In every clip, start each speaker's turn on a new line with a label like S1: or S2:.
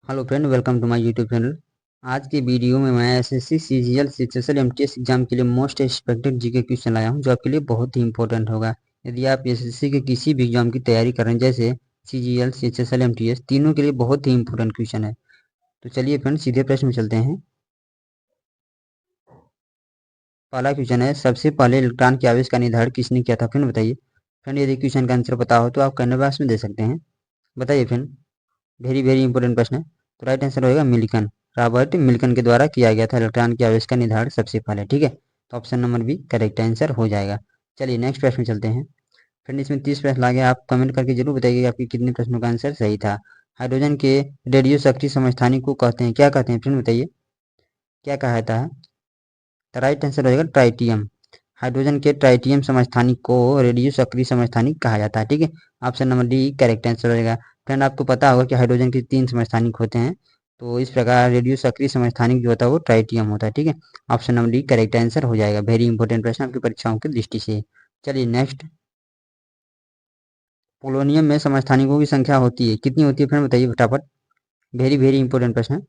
S1: Hello friend, welcome to my YouTube channel. आज की video में मैं SSC CGL CHSL MTS exam के लिए मोस्ट एक्सपेक्टेड जीके क्वेश्चन लाया हूं, जो आपके लिए बहुत ही इंपॉर्टेंट होगा। यदि आप एसएससी के किसी भी एग्जाम की तैयारी कर रहे हैं, जैसे सीजीएल सीएचएसएल एमटीएस, तीनों के लिए बहुत ही इंपॉर्टेंट क्वेश्चन है। तो चलिए फ्रेंड, सीधे प्रश्न में चलते हैं। पहला क्वेश्चन है, सबसे पहले इलेक्ट्रॉन के आवेश का निर्धारण किसने किया था? फ्रेंड बताइए। फ्रेंड यदि क्वेश्चन का आंसर पता हो तो आप कमेंट बॉक्स में दे सकते हैं। बताइए फ्रेंड, वेरी वेरी इंपॉर्टेंट प्रश्न है। तो राइट आंसर होगा मिल्कन। रॉबर्ट मिल्कन के द्वारा किया गया था इलेक्ट्रॉन के आवेश का निर्धारण सबसे पहले। ठीक है, तो option number B correct answer हो जाएगा। चलिए नेक्स्ट प्रश्न में चलते हैं। फ्रेंड इसमें 30 प्रश्न लागे, आप कमेंट करके जरूर बताइए कि आपके कितने प्रश्नों का आंसर सही था। हाइड्रोजन के रेडियो सक्रिय समस्थानिक को कहते हैं, क्या कहते हैं? फ्रेंड बताइए, क्या कहता है? तो राइट आंसर हो जाएगा ट्राइटियम। हाइड्रोजन के ट्राइटियम समस्थानिक को रेडियो सक्रिय समस्थानिक कहा जाता है। ठीक है, option number D correct answer हो जाएगा। फ्रेंड आपको पता होगा कि हाइड्रोजन के 3 समस्थानिक होते हैं, तो इस प्रकार रेडियो सक्रिय समस्थानिक जो होता है वो ट्राइटियम होता है। ठीक है, option number D correct answer हो जाएगा। वेरी इंपॉर्टेंट प्रश्न आपकी परीक्षाओं की दृष्टि से। चलिए नेक्स्ट, पोलोनियम में समस्थानिकों की संख्या होती है, कितनी होती है? फ्रेंड बताइए फटाफट। वेरी वेरी इंपॉर्टेंट प्रश्न है।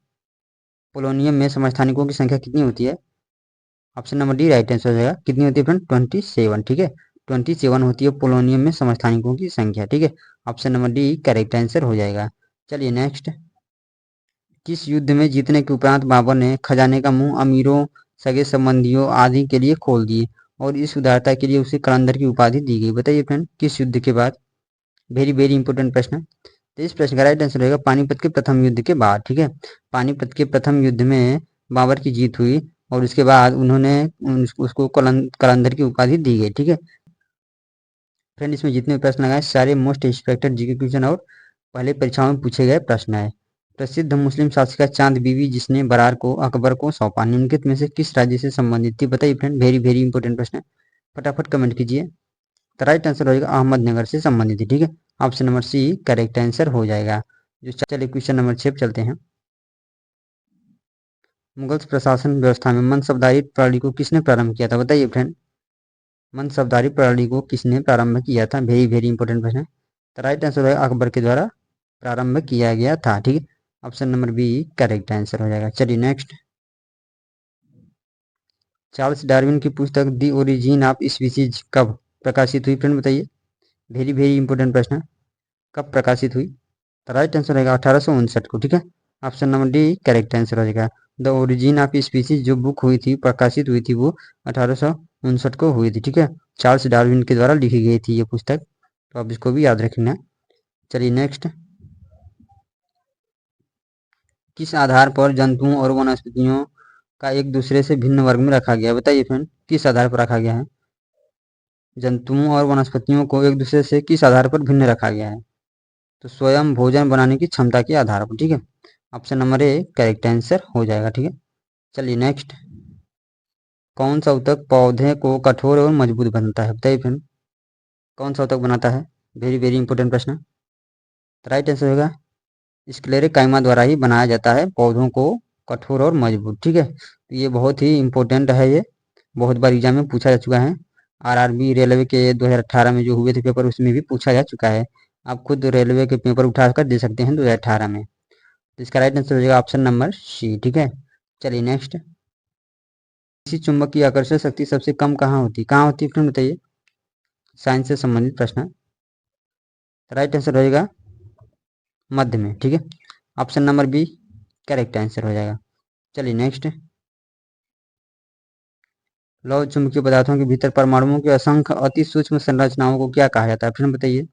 S1: पोलोनियम में समस्थानिकों की संख्या कितनी होती है? Option number D right answer हो जाएगा। कितनी होती है फ्रेंड? 27। ठीक है, 27 होती है पोलोनियम में समस्थानिकों की संख्या। ठीक है, option number D correct answer हो जाएगा। चलिए नेक्स्ट, किस युद्ध में जीतने के उपरांत बाबर ने खजाने का मुंह अमीरों, सगे संबंधियों आदि के लिए खोल दिए और इस उदारता के लिए उसे कलंदर की उपाधि दी गई? बताइए फ्रेंड, किस युद्ध के बाद? वेरी वेरी इंपॉर्टेंट प्रश्न है। तो इस प्रश्न का राइट आंसर रहेगा पानीपत के प्रथम युद्ध के बाद। ठीक है, पानीपत के प्रथम युद्ध में बाबर की जीत हुई और उसके बाद उन्होंने उसको कलंदर की उपाधि दी गई। ठीक है फ्रेंड, इसमें जितने प्रश्न लगाए सारे मोस्ट एक्सपेक्टेड जीके क्वेश्चन और पहले परीक्षाओं में पूछे गए प्रश्न है। प्रसिद्ध मुस्लिम शासिका चांद बीवी जिसने बरार को अकबर को सौंपा, निम्नलिखित में से किस राज्य से संबंधित थी? बताइए फ्रेंड, वेरी वेरी इंपॉर्टेंट प्रश्न है, फटाफट कमेंट कीजिए। तो राइट आंसर होगा अहमदनगर से संबंधित है। ठीक है, option number C correct answer हो जाएगा। जो चलिए क्वेश्चन नंबर 6 पे चलते हैं। मुगल प्रशासन व्यवस्था में मनसबदारी प्रणाली को किसने प्रारंभ किया था? बताइए फ्रेंड, मनसबदारी प्रणाली को किसने प्रारंभ किया था? वेरी वेरी इंपॉर्टेंट प्रश्न है। तो राइट आंसर है अकबर के द्वारा प्रारंभ किया गया था। ठीक है, option number B correct answer हो जाएगा। चलिए नेक्स्ट, चार्ल्स डार्विन की पुस्तक दी ओरिजिन ऑफ स्पीसीज कब प्रकाशित हुई? फ्रेंड बताइए, वेरी वेरी इंपॉर्टेंट प्रश्न है, कब प्रकाशित हुई? तो राइट आंसर रहेगा 1859 को। ठीक है, option number D correct answer हो जाएगा। द ओरिजिन ऑफ स्पीसीज जो बुक हुई थी, प्रकाशित हुई थी, वो 1859 को हुई थी। ठीक है, चार्ल्स डार्विन के द्वारा लिखी गई थी ये पुस्तक, तो आप इसको भी याद रखना। चलिए नेक्स्ट, किस आधार पर जंतुओं और वनस्पतियों का एक दूसरे से भिन्न वर्ग में रखा गया है? बताइए फ्रेंड, किस आधार पर रखा गया है? जंतुओं और वनस्पतियों को एक दूसरे से किस आधार पर भिन्न रखा गया है? तो स्वयं भोजन बनाने की क्षमता के आधार पर। ठीक है, option number A correct answer हो जाएगा। ठीक है, चलिए नेक्स्ट, कौन सा ऊतक पौधे को कठोर और मजबूत बनाता है? बताइए फ्रेंड, कौन सा ऊतक बनाता है? वेरी वेरी इंपॉर्टेंट प्रश्न। राइट आंसर होगा स्क्लेरेकाइमा द्वारा ही बनाया जाता है पौधों को कठोर और मजबूत। ठीक है, तो ये बहुत ही इंपॉर्टेंट है, ये बहुत बार एग्जाम में पूछा जा चुका है। आरआरबी रेलवे के 2018 में जो हुए थे पेपर, उसमें भी पूछा जा चुका है। आप खुद रेलवे के पेपर उठाकर दे सकते हैं 2018 में। तो इसका राइट आंसर हो जाएगा ऑप्शन नंबर सी। ठीक है, चलिए नेक्स्ट, किसी चुंबक की आकर्षण शक्ति सबसे कम कहाँ होती है? फ्रेंड बताइए, साइंस से संबंधित प्रश्न है। राइट आंसर रहेगा मध्य में। ठीक है, option number B correct answer हो जाएगा। चलिए नेक्स्ट, लौह चुंबकीय पदार्थों के भीतर परमाणुओं की असंख्य अति सूक्ष्म संरचनाओं को क्या कहा जाता है? फिर बताइए,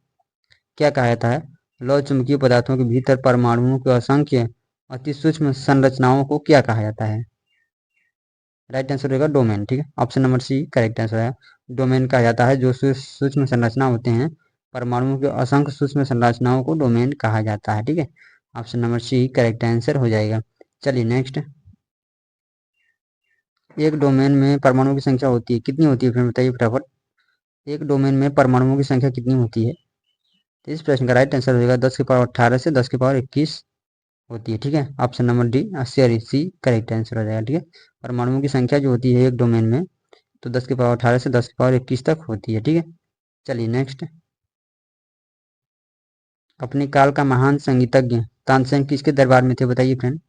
S1: क्या कहा जाता है? लौह चुंबकीय पदार्थों के भीतर परमाणुओं की असंख्य अति सूक्ष्म संरचनाओं को क्या कहा जाता है? राइट आंसर रहेगा डोमेन। ठीक है, option number C correct answer है। डोमेन कहा जाता है जो सूक्ष्म संरचना होते हैं, परमाणुओं के असंख्य सूक्ष्म संरचनाओं को डोमेन कहा जाता है। ठीक है, option number C correct answer हो जाएगा। चलिए नेक्स्ट, एक डोमेन में परमाणुओं की संख्या होती है, कितनी होती है? फिर बताइए फटाफट, एक डोमेन में परमाणुओं की संख्या कितनी होती है? तो इस प्रश्न का राइट आंसर हो जाएगा 10 की पावर 18 से 10 की पावर 21 होती है। ठीक है, option number D C correct answer हो जाएगा। ठीक है, परमाणुओं की संख्या जो होती है एक डोमेन में, तो 10 की पावर 18 से 10 की पावर 21 तक होती है। ठीक है, चलिए नेक्स्ट, अपने काल का महान संगीतज्ञ तानसेन किसके दरबार में थे, बताइए फ्रेंड,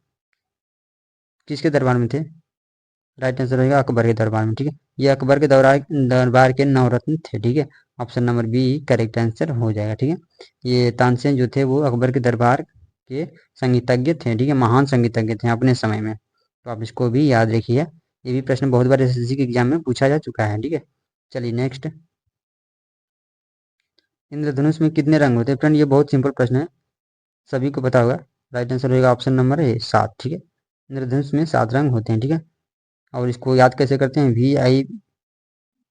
S1: किसके दरबार में थे? राइट आंसर होगा अकबर के दरबार में। ठीक है, ये अकबर के दरबार के नवरत्न थे। ठीक है, option number B correct answer हो जाएगा। ठीक है, ये तानसेन जो थे वो अकबर के दरबार के संगीतज्ञ थे। ठीक है, महान संगीतज्ञ थे अपने समय में, तो आप इसको भी याद रखिए। ये भी प्रश्न बहुत बार एसएससी के एग्जाम में पूछा जा चुका है। ठीक है, चलिए नेक्स्ट। इंद्रधनुष में कितने रंग होते हैं फ्रेंड? ये बहुत सिंपल प्रश्न है, सभी को पता होगा। राइट आंसर होगा ऑप्शन नंबर ए 7। ठीक है, इंद्रधनुष में 7 रंग होते हैं। ठीक है, और इसको याद कैसे करते हैं?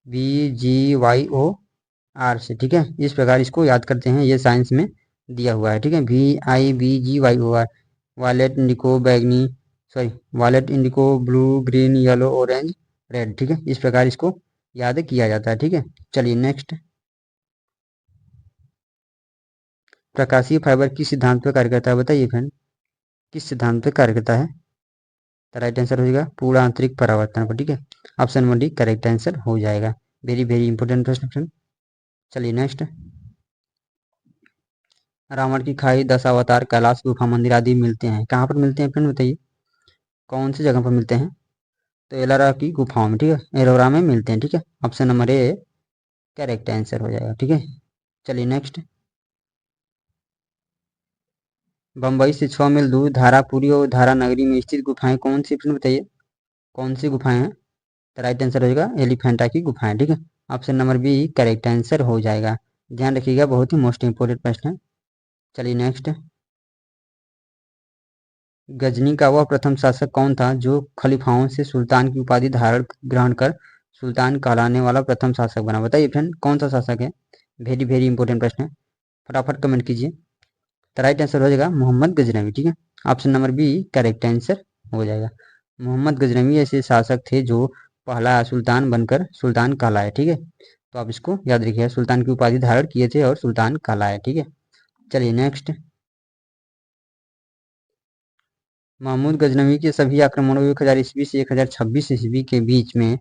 S1: VIBGYOR से। ठीक है, इस प्रकार इसको याद करते हैं, ये साइंस में दिया हुआ है। ठीक है, VIBGYOR, वायलेट, इंडिको, बैगनी, sorry violet, indigo, blue, green, yellow, orange, red. ठीक है, इस प्रकार इसको याद किया जाता है। ठीक है, चलिए नेक्स्ट। प्रकाशीय फाइबर किस सिद्धांत पर कार्य करता है, बताइए फ्रेंड, किस सिद्धांत पर कार्य करता है? तो राइट आंसर हो जाएगा पूर्ण आंतरिक परावर्तन पर। ठीक है, option number D correct answer हो जाएगा। वेरी वेरी इंपॉर्टेंट प्रश्न फ्रेंड। चलिए नेक्स्ट। रावण की खाई, दशावतार, कैलाश गुफा, मंदिर आदि मिलते हैं, कहाँ पर मिलते हैं फ्रेंड, बताइए कौन सी जगह पर मिलते हैं? तो एलोरा की गुफाओं में। ठीक है, एलोरा में मिलते हैं। ठीक है, option number A correct answer हो जाएगा। ठीक है, चलिए नेक्स्ट। बम्बई से 6 मील दूर धारापुरी और धारा नगरी में स्थित गुफाएं कौन सी फ्रेंड, बताइए कौन सी गुफाएं हैं? तो राइट आंसर हो जाएगा एलिफेंटा की गुफाएं। ठीक है, option number B correct answer हो जाएगा। ध्यान रखिएगा, बहुत ही मोस्ट इंपोर्टेंट प्रश्न है। चलिए नेक्स्ट। गजनी का वह प्रथम शासक कौन था जो खलीफाओं से सुल्तान की उपाधि धारण ग्रहण कर सुल्तान कहलाने वाला प्रथम शासक बना, बताइए फ्रेंड कौन सा शासक है? वेरी वेरी इंपॉर्टेंट प्रश्न है, फटाफट कमेंट कीजिए। तो राइट आंसर हो जाएगा मोहम्मद गजनवी। ठीक है, option number B correct answer हो जाएगा। मोहम्मद गजनवी ऐसे शासक थे जो पहला सुल्तान बनकर सुल्तान कहलाए। ठीक है, तो आप इसको याद रखिए, सुल्तान की उपाधि धारण किए थे और सुल्तान कहलाए। ठीक है, चलिए नेक्स्ट। महमूद गजनवी के सभी आक्रमणों 1000 ईस्वी से 1026 ईस्वी के बीच में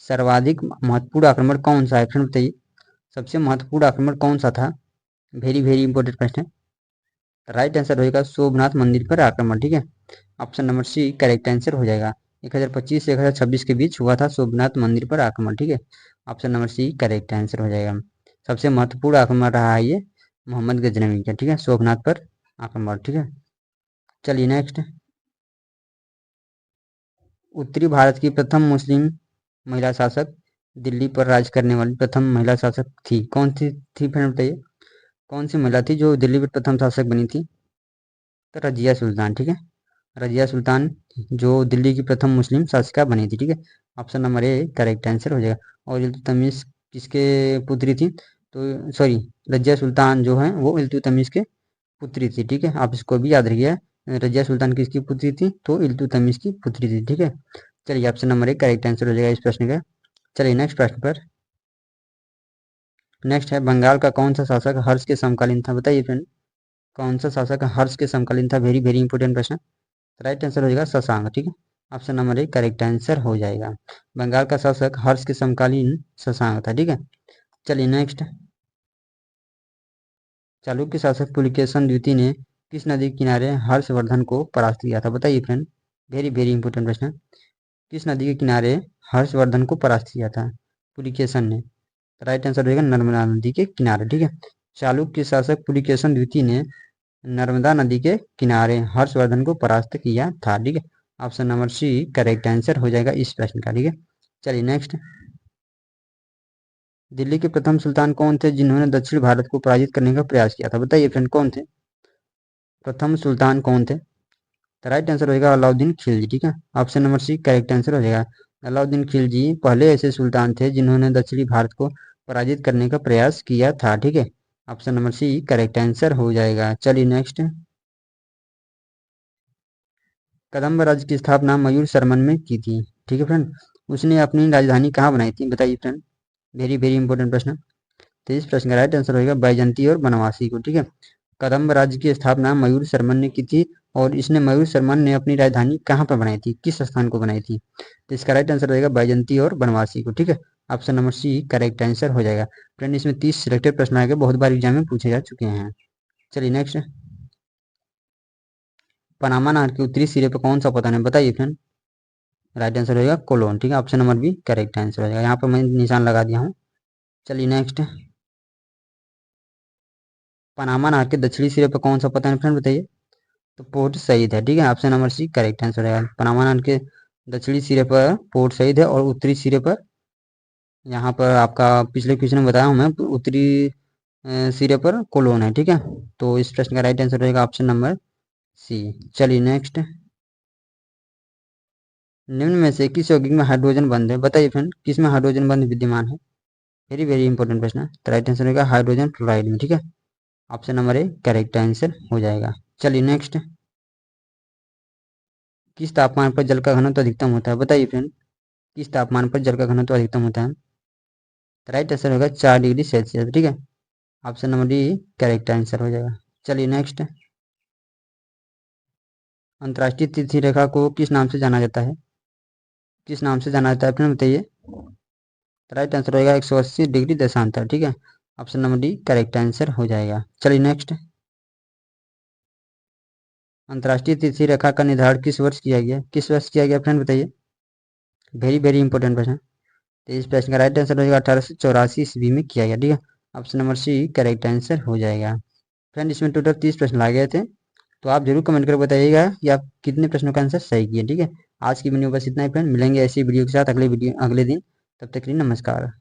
S1: सर्वाधिक महत्वपूर्ण आक्रमण कौन सा है फ्रेंड, बताइए सबसे महत्वपूर्ण आक्रमण कौन सा था? वेरी वेरी इंपॉर्टेंट प्रश्न है। राइट आंसर होगा सोमनाथ मंदिर पर आक्रमण। ठीक है, option number C correct answer हो जाएगा। 1025 से 1026 के बीच हुआ था सोमनाथ मंदिर पर आक्रमण। ठीक है, option number C correct answer हो जाएगा। सबसे महत्वपूर्ण आक्रमण रहा है ये मोहम्मद गजनवी का। ठीक है, सोमनाथ पर आक्रमण। ठीक है, चलिए नेक्स्ट। उत्तरी भारत की प्रथम मुस्लिम महिला शासक, दिल्ली पर राज करने वाली प्रथम महिला शासक थी, कौन सी थी फ्रेंड, बताइए कौन सी महिला थी जो दिल्ली पर प्रथम शासक बनी थी? तो रजिया सुल्तान। ठीक है, रजिया सुल्तान जो दिल्ली की प्रथम मुस्लिम शासिका बनी थी। ठीक है, option number A correct answer हो जाएगा। और इल्तुतमिश किसके पुत्री थी? तो सॉरी, रजिया सुल्तान जो है वो इल्तुतमिश के पुत्री थी। ठीक है, आप इसको भी याद रखिए, रजिया सुल्तान किसकी पुत्री थी? तो इल्तुतमिश की पुत्री थी। ठीक है, चलिए ऑप्शन नंबर एक करेक्ट आंसर हो जाएगा इस प्रश्न का। चलिए नेक्स्ट प्रश्न पर। नेक्स्ट है बंगाल का कौन सा शासक हर्ष के समकालीन था, बताइए फ्रेंड कौन सा शासक हर्ष के समकालीन था? वेरी वेरी इंपॉर्टेंट प्रश्न। राइट आंसर हो जाएगा शशांक। ठीक है, ऑप्शन नंबर एक करेक्ट आंसर हो जाएगा। बंगाल का शासक हर्ष के समकालीन शशांक था। ठीक है, चलिए नेक्स्ट। चालुक्य शासक पुलिकेशन द्वितीय ने किस नदी के किनारे हर्षवर्धन को परास्त किया था, बताइए फ्रेंड वेरी वेरी इंपॉर्टेंट प्रश्न। किस नदी के किनारे हर्षवर्धन को परास्त किया था पुलिकेशन ने? राइट आंसर रहेगा नर्मदा नदी के किनारे। ठीक है, चालुक्य शासक पुलिकेशन द्वितीय ने नर्मदा नदी के किनारे हर्षवर्धन को परास्त किया था। ठीक है, option number C correct answer हो जाएगा इस प्रश्न का। ठीक है, चलिए नेक्स्ट। दिल्ली के प्रथम सुल्तान कौन थे जिन्होंने दक्षिण भारत को पराजित करने का प्रयास किया था, बताइए फ्रेंड कौन थे? प्रथम सुल्तान कौन थे? तो राइट आंसर होगा अलाउद्दीन खिलजी। ठीक है, option number C correct answer हो जाएगा। अलाउद्दीन खिलजी पहले ऐसे सुल्तान थे जिन्होंने दक्षिणी भारत को पराजित करने का प्रयास किया था। ठीक है, option number C correct answer हो जाएगा। चलिए नेक्स्ट। कदम्ब राज्य की स्थापना मयूर शर्मन में की थी। ठीक है फ्रेंड, उसने अपनी राजधानी कहाँ बनाई थी, बताइए फ्रेंड वेरी वेरी इंपॉर्टेंट प्रश्न। तो इस प्रश्न का राइट आंसर होगा बैजंती और बनवासी को। ठीक है, कदम्ब राज्य की स्थापना मयूर शर्मन ने की थी, और इसने मयूर शर्मन ने अपनी राजधानी कहाँ पर बनाई थी, किस स्थान को बनाई थी? तो इसका राइट आंसर रहेगा बैजंती और बनवासी को। ठीक है, option number C correct answer हो जाएगा। फ्रेंड इसमें 30 सिलेक्टेड प्रश्न आएंगे, बहुत बार एग्जाम में पूछे जा चुके हैं। चलिए नेक्स्ट, पनामा नहर के उत्तरी सिरे पर कौन सा पतन है, बताइए फ्रेंड। राइट आंसर होगा कोलोन, ठीक है, option number B correct answer हो जाएगा। यहाँ पर मैं निशान लगा दिया हूँ। चलिए नेक्स्ट, पनामा नहर के दक्षिणी सिरे पर कौन सा पतन है फ्रेंड, बताइए। तो पोर्ट सईद है, ठीक है, option number C correct answer रहेगा। पनामा नहर के दक्षिणी सिरे पर पोर्ट सईद है और उत्तरी सिरे पर, यहाँ पर आपका पिछले क्वेश्चन में बताया हूँ मैं, उत्तरी सिरे पर कोलोन है, ठीक है। तो इस प्रश्न का राइट आंसर रहेगा ऑप्शन नंबर सी। चलिए नेक्स्ट, निम्न में से किस यौगिक में हाइड्रोजन बंध है, बताइए फ्रेंड, किस में हाइड्रोजन बंध विद्यमान है। वेरी वेरी इंपॉर्टेंट प्रश्न है। तो राइट आंसर रहेगा हाइड्रोजन फ्लोराइड में, ठीक है, option number A correct answer हो जाएगा। चलिए नेक्स्ट, किस तापमान पर जल का घनत्व अधिकतम होता है, बताइए फ्रेंड, किस तापमान पर जल का घनत्व अधिकतम होता है। राइट आंसर होगा 4 डिग्री सेल्सियस, ठीक है, option number D correct answer हो जाएगा। चलिए नेक्स्ट, अंतर्राष्ट्रीय तिथि रेखा को किस नाम से जाना जाता है, किस नाम से जाना जाता है फ्रेंड, बताइए। राइट आंसर होगा 180 डिग्री देशांतर, ठीक है, option number D correct answer हो जाएगा। चलिए नेक्स्ट, अंतर्राष्ट्रीय तिथि रेखा का निर्धारण किस वर्ष किया गया, किस वर्ष किया गया फ्रेंड, बताइए। वेरी वेरी इंपॉर्टेंट प्रश्न। तो इस प्रश्न का राइट आंसर होगा 1884 ईस्वी में किया गया, ठीक है, option number C correct answer हो जाएगा। फ्रेंड इसमें टोटल 30 प्रश्न लाए गए थे, तो आप जरूर कमेंट कर बताइएगा कि आप कितने प्रश्नों का आंसर सही किए, ठीक है। आज की वीडियो बस इतना ही फ्रेंड, मिलेंगे ऐसी वीडियो के साथ अगले दिन। तब तक के लिए नमस्कार।